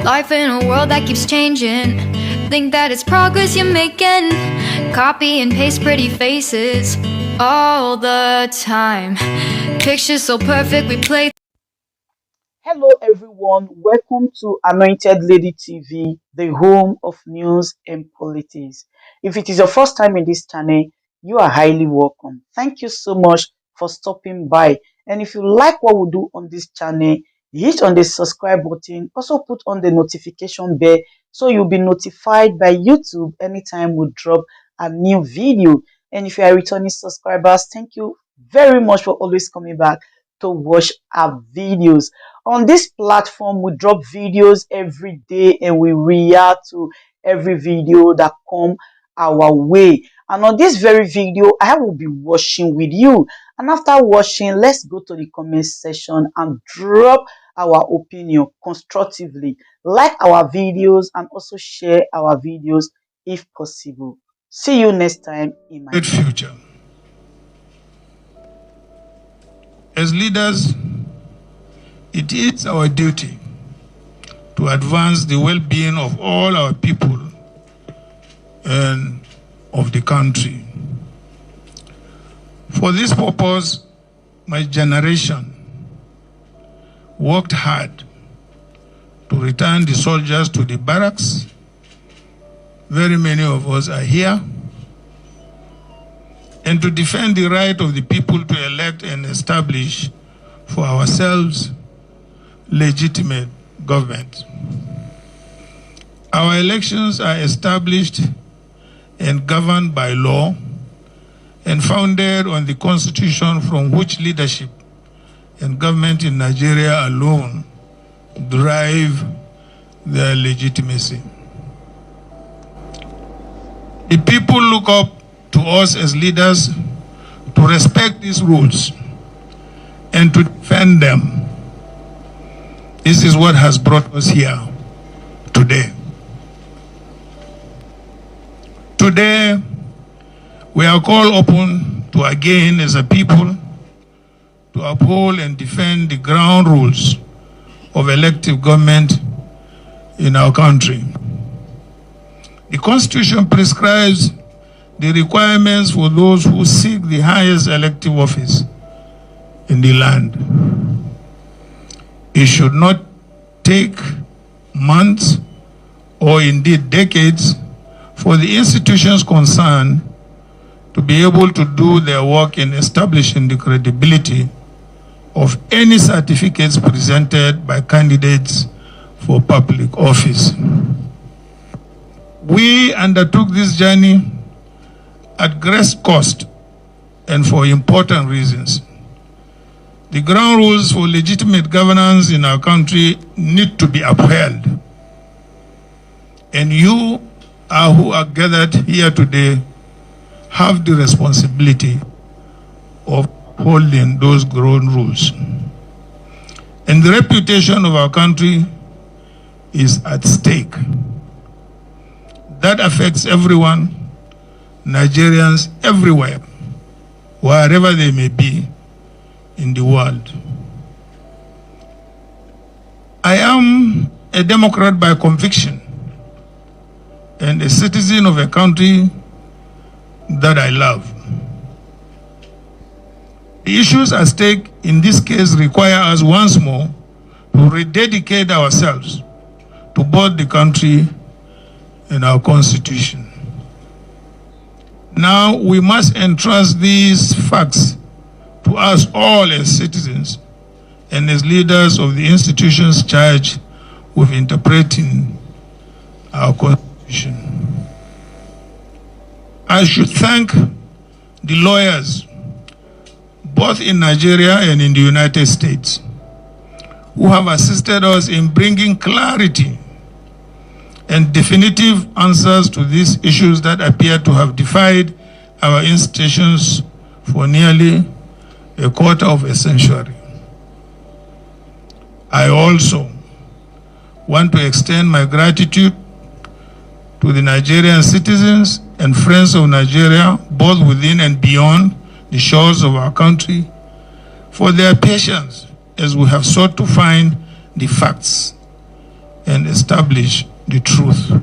Life in a world that keeps changing. Think that it's progress you're making. Copy and paste pretty faces all the time. Pictures so perfect we play. Hello everyone, welcome to Anointed Lady TV, the home of news and politics. If it is your first time in this channel, you are highly welcome. Thank you so much for stopping by. And if you like what we do on this channel, hit on the subscribe button. Also put on the notification bell so you'll be notified by YouTube anytime we drop a new video. And if you are returning subscribers, thank you very much for always coming back to watch our videos. On this platform, we drop videos every day and we react to every video that come our way. And on this very video, I will be watching with you. And after watching, let's go to the comment section and drop our opinion constructively. Like our videos and also share our videos if possible. See you next time in my future. As leaders, it is our duty to advance the well-being of all our people and of the country. For this purpose, my generation worked hard to return the soldiers to the barracks. Very many of us are here. And to defend the right of the people to elect and establish for ourselves legitimate government. Our elections are established and governed by law and founded on the Constitution, from which leadership and government in Nigeria alone derive their legitimacy. The people look up to us as leaders to respect these rules and to defend them. This is what has brought us here today. Today, we are called upon to again, as a people, to uphold and defend the ground rules of elective government in our country. The Constitution prescribes the requirements for those who seek the highest elective office in the land. It should not take months or indeed decades for the institutions concerned to be able to do their work in establishing the credibility of any certificates presented by candidates for public office. We undertook this journey at great cost and for important reasons. The ground rules for legitimate governance in our country need to be upheld. And you who are gathered here today have the responsibility of holding those ground rules. And the reputation of our country is at stake. That affects everyone, Nigerians everywhere, wherever they may be in the world. I am a Democrat by conviction and a citizen of a country that I love. The issues at stake in this case require us once more to rededicate ourselves to both the country and our Constitution. Now we must entrust these facts to us all as citizens and as leaders of the institutions charged with interpreting our Constitution. I should thank the lawyers, both in Nigeria and in the United States, who have assisted us in bringing clarity and definitive answers to these issues that appear to have defied our institutions for nearly a quarter of a century. I also want to extend my gratitude to the Nigerian citizens and friends of Nigeria, both within and beyond the shores of our country, for their patience as we have sought to find the facts and and establish the truth.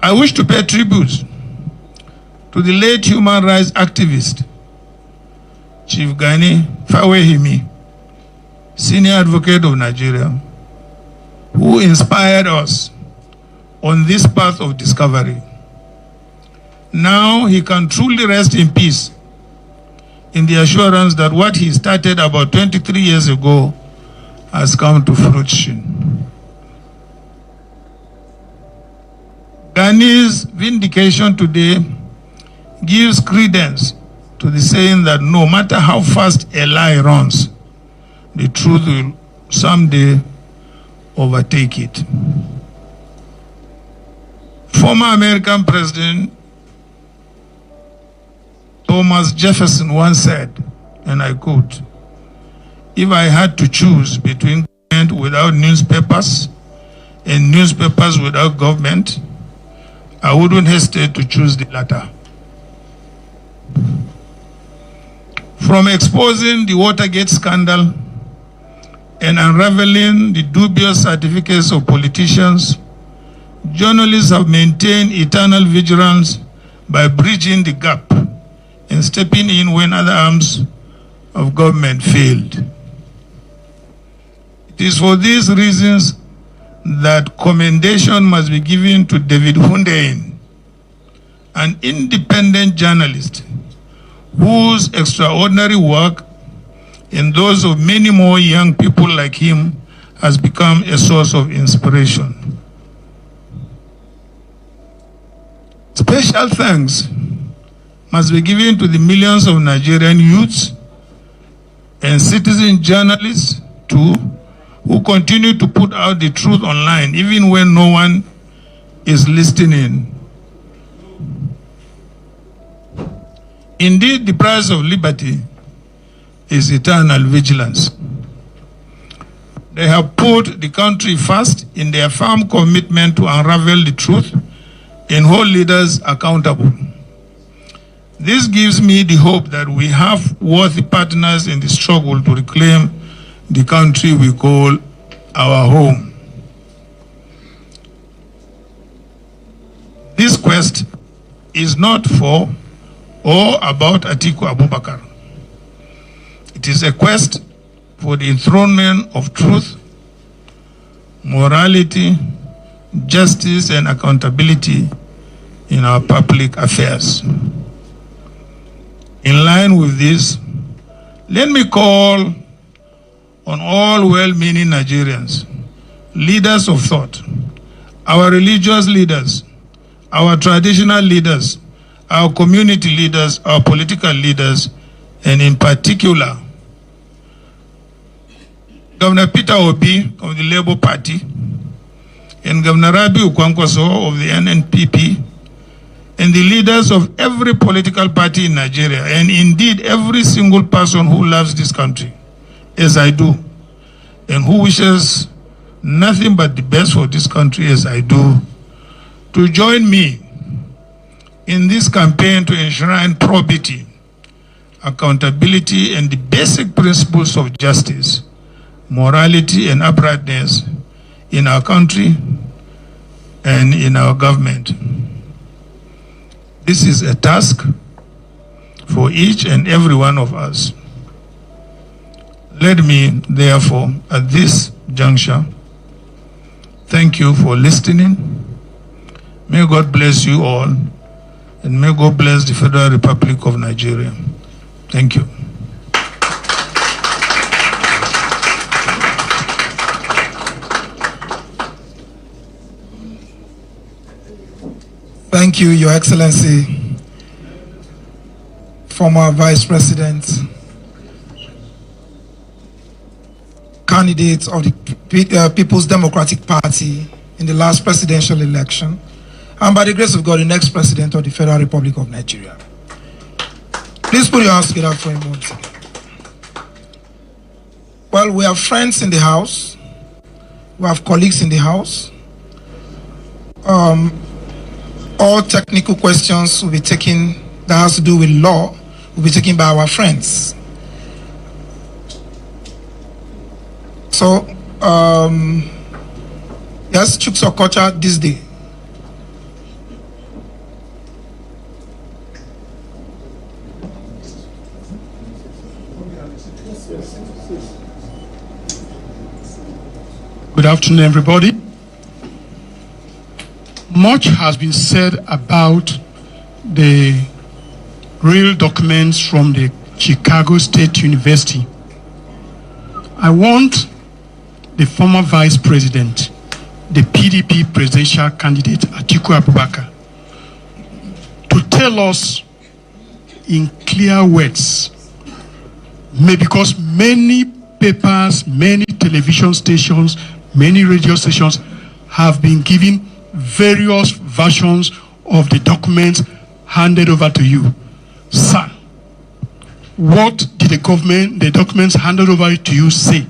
I wish to pay tribute to the late human rights activist, Chief Gàme Fawehimi, senior advocate of Nigeria, who inspired us on this path of discovery. Now he can truly rest in peace in the assurance that what he started about 23 years ago has come to fruition. Gàme's vindication today gives credence to the saying that no matter how fast a lie runs, the truth will someday overtake it. Former American President Thomas Jefferson once said, and I quote, "If I had to choose between government without newspapers and newspapers without government, I wouldn't hesitate to choose the latter." From exposing the Watergate scandal and unraveling the dubious certificates of politicians, journalists have maintained eternal vigilance by bridging the gap and stepping in when other arms of government failed. It is for these reasons that commendation must be given to David Hundeyin, an independent journalist whose extraordinary work and those of many more young people like him has become a source of inspiration. Special thanks must be given to the millions of Nigerian youths and citizen journalists too, who continue to put out the truth online even when no one is listening. Indeed, the price of liberty is eternal vigilance. They have put the country first in their firm commitment to unravel the truth and hold leaders accountable. This gives me the hope that we have worthy partners in the struggle to reclaim the country we call our home. This quest is not for or about Atiku Abubakar. It is a quest for the enthronement of truth, morality, justice, and accountability in our public affairs. In line with this, let me call on all well-meaning Nigerians, leaders of thought, our religious leaders, our traditional leaders, our community leaders, our political leaders, and in particular, Governor Peter Obi of the Labour Party and Governor Rabi Ukwankwaso of the NNPP, and the leaders of every political party in Nigeria, and indeed every single person who loves this country, as I do, and who wishes nothing but the best for this country as I do, to join me in this campaign to enshrine probity, accountability, and the basic principles of justice, morality, and uprightness in our country and in our government. This is a task for each and every one of us. Let me, therefore, at this juncture, thank you for listening. May God bless you all, and may God bless the Federal Republic of Nigeria. Thank you. Thank you, Your Excellency, former Vice President, candidate of the People's Democratic Party in the last presidential election, and by the grace of God, the next President of the Federal Republic of Nigeria. Please put your hands together for a moment. Well, we have friends in the house, we have colleagues in the house. All technical questions will be taken that has to do with law will be taken by our friends. So, yes, Chuksokocha this day. Good afternoon, everybody. Much has been said about the real documents from the Chicago State University. I want the former Vice President, the PDP presidential candidate, Atiku Abubakar, to tell us in clear words, because many papers, many television stations, many radio stations have been giving various versions of the documents handed over to you. Sir, what did the documents handed over to you say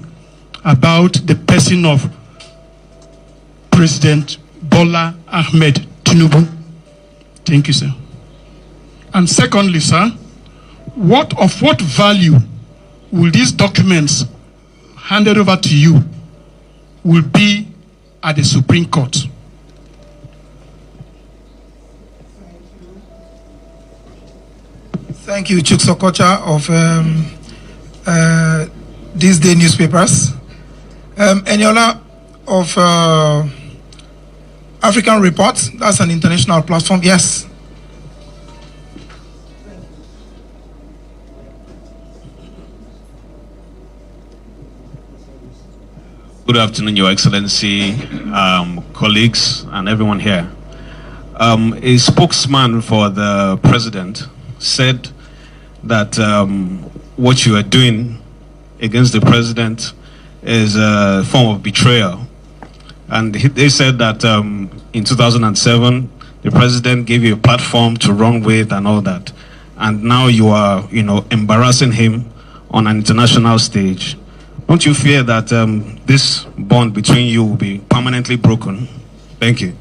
about the person of President Bola Ahmed Tinubu? Thank you, sir. And secondly, sir, what value will these documents handed over to you will be at the Supreme Court? Thank you, Chuksokocha of These Day newspapers. Eniola of African Reports, that's an international platform. Yes. Good afternoon, Your Excellency, colleagues, and everyone here. A spokesman for the president said that what you are doing against the president is a form of betrayal. And they said that in 2007, the president gave you a platform to run with and all that. And now you are, embarrassing him on an international stage. Don't you fear that this bond between you will be permanently broken? Thank you.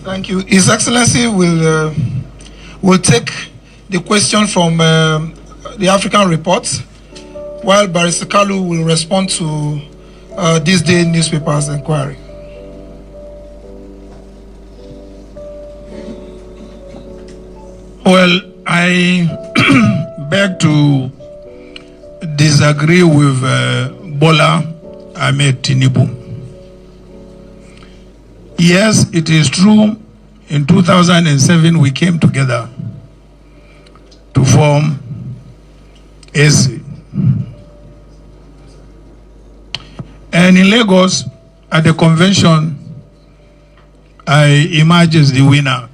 Thank you. His Excellency will take the question from the African Reports, while Barrister Kalu will respond to This Day newspapers inquiry. Well, I beg to disagree with Bola Ahmed Tinubu. Yes, it is true, in 2007 we came together to form AC. And in Lagos, at the convention, I emerged as the winner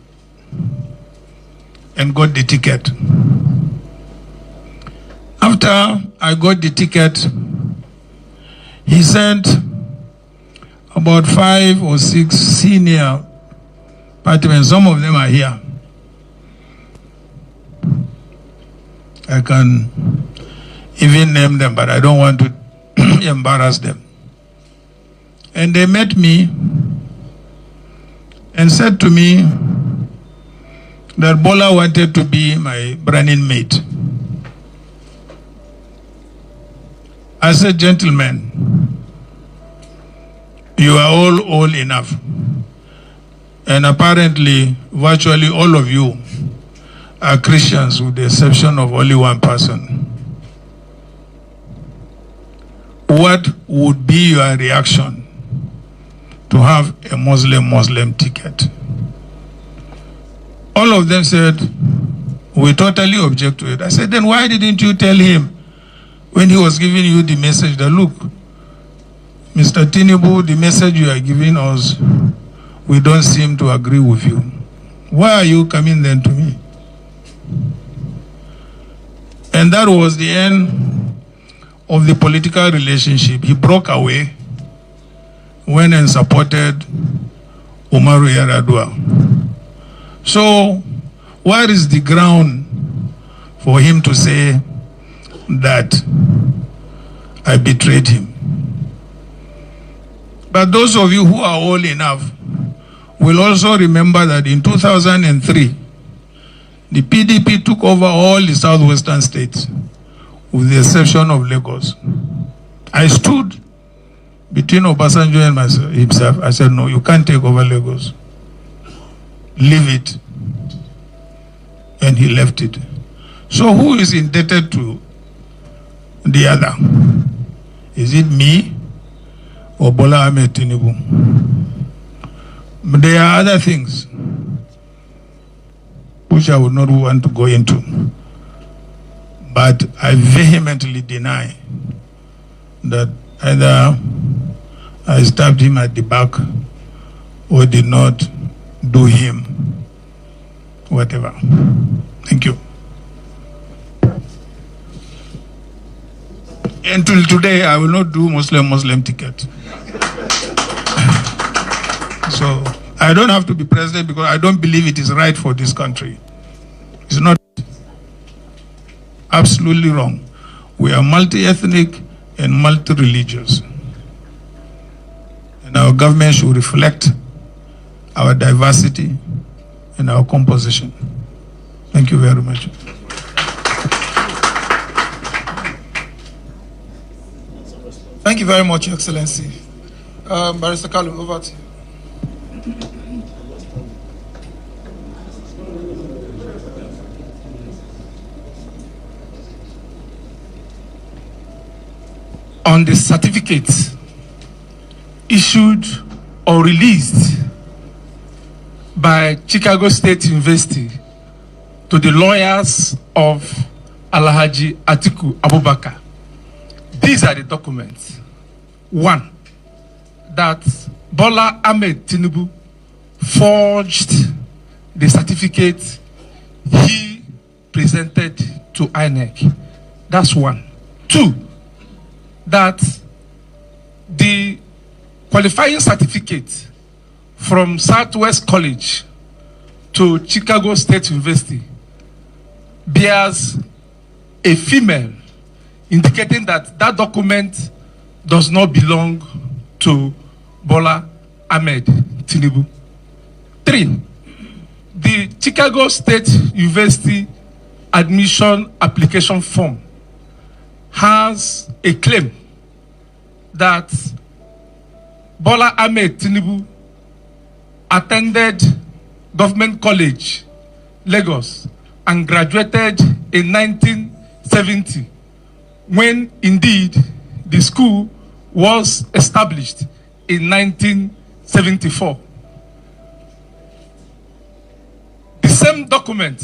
and got the ticket. After I got the ticket, he sent about 5 or 6 senior partymen. Some of them are here. I can even name them, but I don't want to embarrass them. And they met me and said to me that Bola wanted to be my running mate. I said, gentlemen, you are all old enough. And apparently, virtually all of you are Christians with the exception of only one person. What would be your reaction to have a Muslim ticket? All of them said, we totally object to it. I said, then why didn't you tell him when he was giving you the message that, look, Mr. Tinubu, the message you are giving us, we don't seem to agree with you. Why are you coming then to me? And that was the end of the political relationship. He broke away, went and supported Umaru Yar'Adua. So, where is the ground for him to say that I betrayed him? But those of you who are old enough will also remember that in 2003, The PDP took over all the southwestern states, with the exception of Lagos. I stood between Obasanjo and himself. I said, no, you can't take over Lagos. Leave it. And he left it. So who is indebted to the other? Is it me or Bola Ahmed Tinubu? But there are other things which I would not want to go into. But I vehemently deny that either I stabbed him at the back or did not do him whatever. Thank you. Until today, I will not do Muslim ticket. So I don't have to be president because I don't believe it is right for this country. It's not absolutely wrong. We are multi-ethnic and multi-religious. And our government should reflect our diversity and our composition. Thank you very much. Thank you very much, Your Excellency. Barrister Kalu, over to you. On the certificate issued or released by Chicago State University to the lawyers of Alhaji Atiku Abubakar. These are the documents. One, that Bola Ahmed Tinubu forged the certificate he presented to INEC. That's one. Two, that the qualifying certificate from Southwest College to Chicago State University bears a female, indicating that that document does not belong to Bola Ahmed Tinubu. Three, the Chicago State University admission application form has a claim that Bola Ahmed Tinubu attended Government College, Lagos, and graduated in 1970, when indeed the school was established in 1974. The same document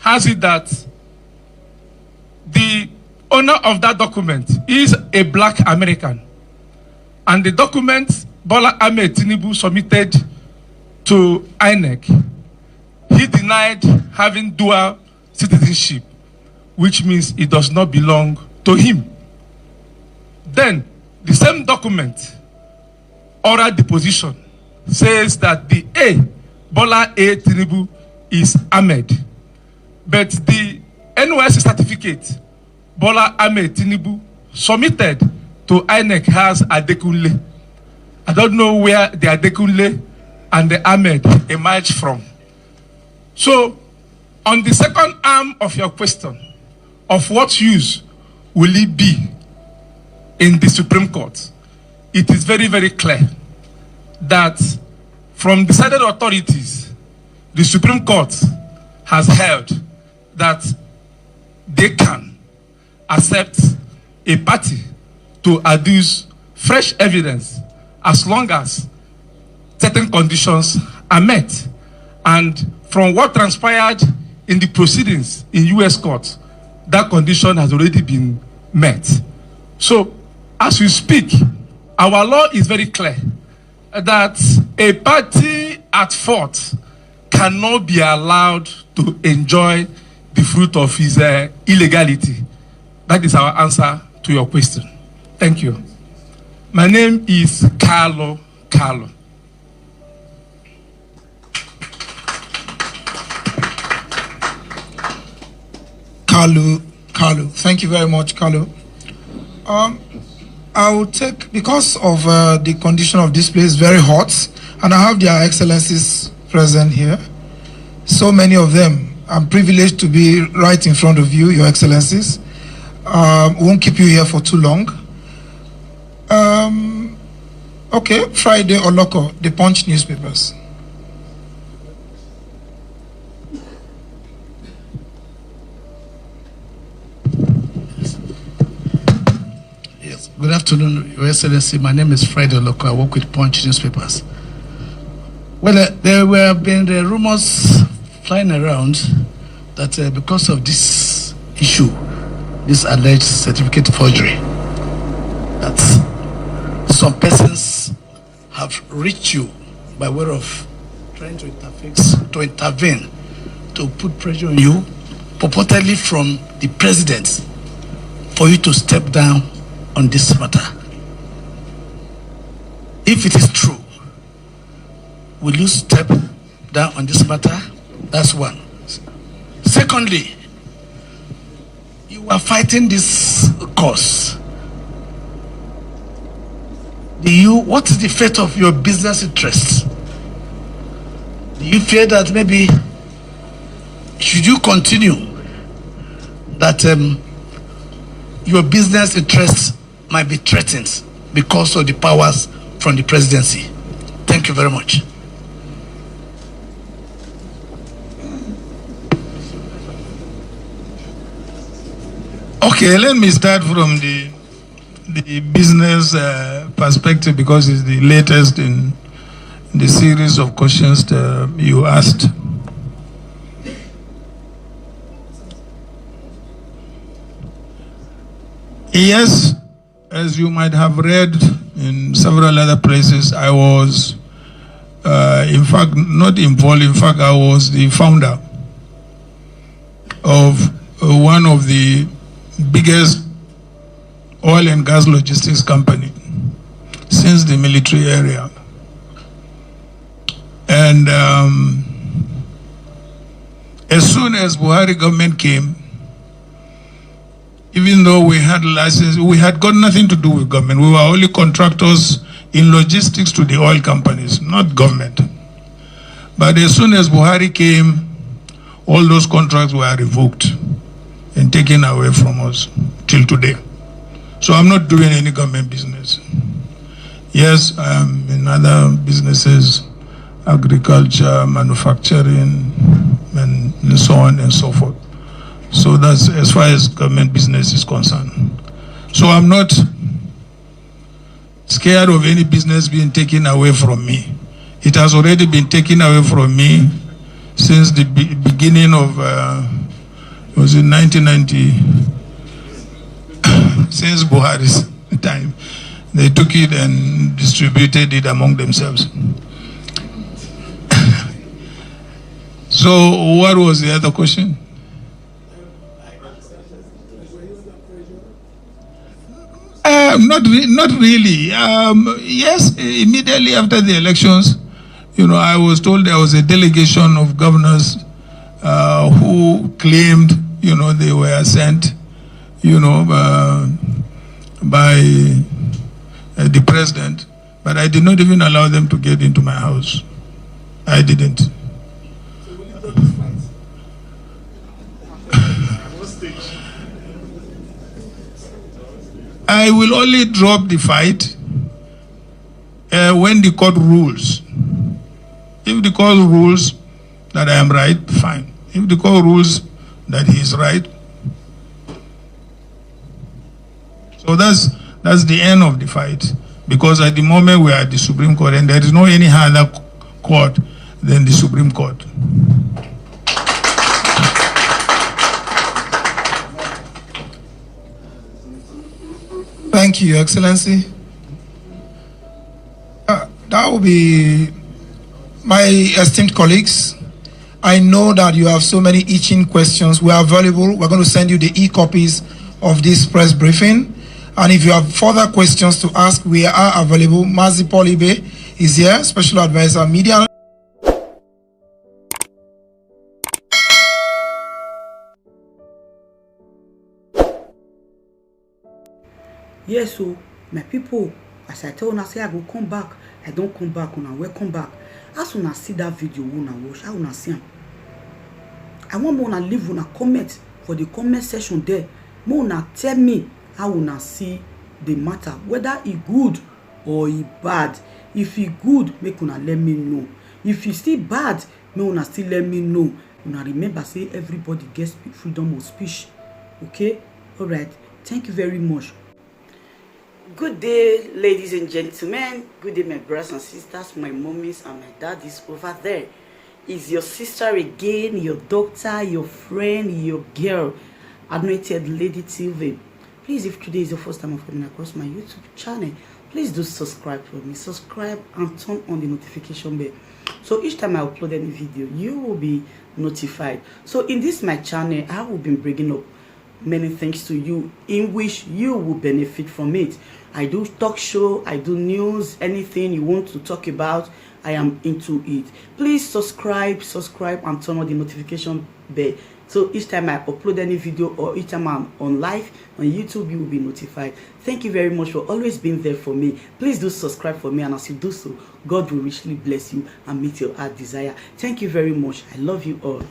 has it that the owner of that document is a black American, and the document Bola Ahmed Tinubu submitted to INEC, he denied having dual citizenship, which means it does not belong to him. Then, the same document, oral deposition, says that the Bola A. Tinubu is Ahmed, but the NYSC certificate Bola Ahmed Tinubu submitted to INEC has Adekunle. I don't know where the Adekunle and the Ahmed emerged from. So, on the second arm of your question, of what use will it be in the Supreme Court, it is very, very clear that from decided authorities, the Supreme Court has held that they can accept a party to adduce fresh evidence as long as certain conditions are met. And from what transpired in the proceedings in U.S. courts, that condition has already been met. So, as we speak, our law is very clear that a party at fault cannot be allowed to enjoy the fruit of his illegality. That is our answer to your question. Thank you. My name is Carlo. Carlo. Thank you very much, Carlo. I will take, because of the condition of this place, very hot, and I have their excellencies present here. So many of them I'm privileged to be right in front of you, Your Excellencies. Won't keep you here for too long. Okay, Friday or Loco, the Punch newspapers. Yes, good afternoon, Your Excellency. My name is Friday Loco. I work with Punch newspapers. Well, there have been the rumors flying around that because of this issue, this alleged certificate forgery, that some persons have reached you by way of trying to intervene, to put pressure on you, purportedly from the president, for you to step down on this matter. If it is true, will you step down on this matter? That's one. Secondly, you are fighting this cause. What is the fate of your business interests? Do you fear that maybe, should you continue, that your business interests might be threatened because of the powers from the presidency? Thank you very much. Okay, let me start from the business perspective, because it's the latest in the series of questions that you asked. Yes, as you might have read in several other places, I was, in fact, not involved. In fact, I was the founder of one of the biggest oil and gas logistics company since the military area. And as soon as Buhari government came, even though we had license, we had got nothing to do with government. We were only contractors in logistics to the oil companies, not government. But as soon as Buhari came, all those contracts were revoked and taken away from us till today. So I'm not doing any government business. Yes, I'm in other businesses, agriculture, manufacturing, and so on and so forth. So that's as far as government business is concerned. So I'm not scared of any business being taken away from me. It has already been taken away from me since the beginning of, it was in 1990, since Buhari's time. They took it and distributed it among themselves. So what was the other question? Not really. Yes, immediately after the elections, I was told there was a delegation of governors who claimed, they were sent, by the president, but I did not even allow them to get into my house. I didn't. I will only drop the fight when the court rules. If the court rules that I am right, fine. If the court rules that he is right, so that's the end of the fight. Because at the moment we are at the Supreme Court, and there is no any other court than the Supreme Court. Thank you, Your Excellency. That will be my esteemed colleagues. I know that you have so many itching questions. We are available. We're going to send you the e-copies of this press briefing. And if you have further questions to ask, we are available. Mazi Polibe is here, Special Advisor, Media. Yes, so my people, as I tell una say I go come back, I don't come back, una welcome back. As una see that video, una watch, how una see am. I want more una leave una comment for the comment section there. More una tell me how una see the matter, whether e good or e bad. If e good, make una let me know. If e still bad, make una still let me know. Una remember say everybody gets freedom of speech. Okay? All right. Thank you very much. Good day, ladies and gentlemen. Good day, my brothers and sisters, my mommies and my daddies over there. Is your sister again, your doctor, your friend, your girl, Anointed Lady TV. Please, if today is your first time of coming across my YouTube channel, please do subscribe for me. Subscribe and turn on the notification bell. So each time I upload any video, you will be notified. So in this my channel, I will be bringing up many things to you in which you will benefit from it. I do talk show, I do news, anything you want to talk about, I am into it. Please subscribe and turn on the notification bell. So each time I upload any video or each time I'm on live on YouTube, you will be notified. Thank you very much for always being there for me. Please do subscribe for me, and as you do so, God will richly bless you and meet your heart desire. Thank you very much. I love you all.